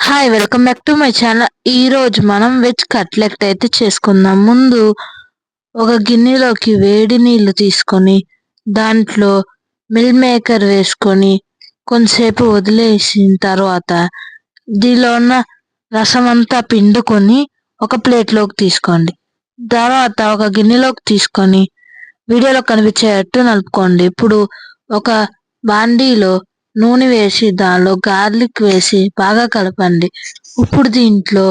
Hi welcome back to my channel. ఈ రోజు మనం వెజ్ కట్లెట్ అయితే చేసుకుందాం. ముందు ఒక గిన్నెలోకి వేడి నీళ్లు తీసుకొని దాంట్లో మిల్ మేకర్ వేసుకొని కొంతసేపు వదిలేసిన తర్వాత దీనిలో ఉన్న రసం అంతా పిండుకొని ఒక ప్లేట్లోకి తీసుకోండి. తర్వాత ఒక గిన్నెలోకి తీసుకొని వీడియోలో కనిపించేటట్టు నలుపుకోండి. ఇప్పుడు ఒక బాండీలో నూనె వేసి దానిలో గార్లిక్ వేసి బాగా కలపండి. ఇప్పుడు దీంట్లో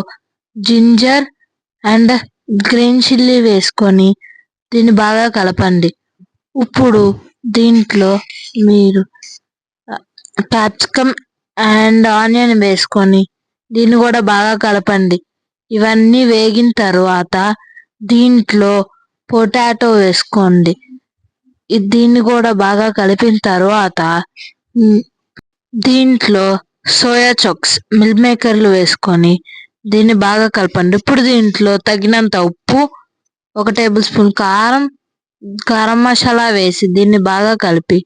జింజర్ అండ్ గ్రీన్ చిల్లీ వేసుకొని దీన్ని బాగా కలపండి. ఇప్పుడు దీంట్లో మీరు క్యాప్సికమ్ అండ్ ఆనియన్ వేసుకొని దీన్ని కూడా బాగా కలపండి. ఇవన్నీ వేగిన తర్వాత దీంట్లో పొటాటో వేసుకోండి. దీన్ని కూడా బాగా కలిపిన తర్వాత దీంట్లో సోయా చంక్స్ మిల్ మేకర్లు వేసుకొని దీన్ని బాగా కలపండి. ఇప్పుడు దీంట్లో తగినంత ఉప్పు, 1 టేబుల్ స్పూన్ కారం మసాలా వేసి దీన్ని బాగా కలిపి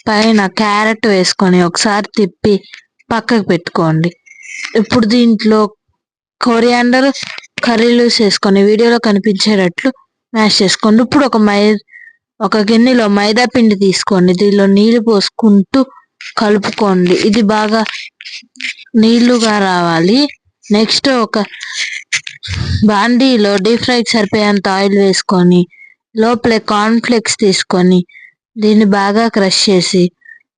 పైన క్యారెట్ వేసుకొని ఒకసారి తిప్పి పక్కకు పెట్టుకోండి. ఇప్పుడు దీంట్లో కొరియాండర్ కర్రీ లీవ్స్ వేసుకొని వీడియోలో కనిపించేటట్లు మ్యాష్ చేసుకోండి. ఇప్పుడు ఒక గిన్నెలో మైదా పిండి తీసుకోండి. దీనిలో నీళ్లు పోసుకుంటూ కలుపుకోండి. ఇది బాగా నీళ్లుగా రావాలి. నెక్స్ట్ ఒక బాండీలో డీప్ ఫ్రైకి సరిపోయేంత ఆయిల్ వేసుకొని లోపల కార్న్ ఫ్లేక్స్ తీసుకొని దీన్ని బాగా క్రష్ చేసి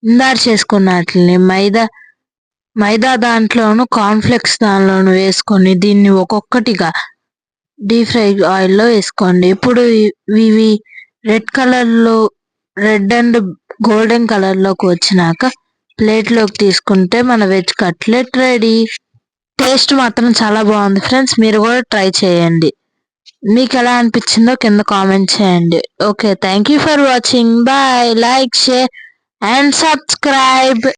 ఇందాక చేసుకున్నట్లనే మైదా దాంట్లోను కార్న్ ఫ్లేక్స్ దానిలోను వేసుకొని దీన్ని ఒక్కొక్కటిగా డీప్ ఫ్రై ఆయిల్లో వేసుకోండి. ఇప్పుడు ఇవి రెడ్ అండ్ గోల్డెన్ కలర్లోకి వచ్చినాక ప్లేట్లోకి తీసుకుంటే మన వెజ్ కట్లెట్ రెడీ. టేస్ట్ మాత్రం చాలా బాగుంది ఫ్రెండ్స్, మీరు కూడా ట్రై చేయండి. మీకు ఎలా అనిపించిందో కింద కామెంట్ చేయండి. Okay, thank you for watching. Bye. Like, share and subscribe.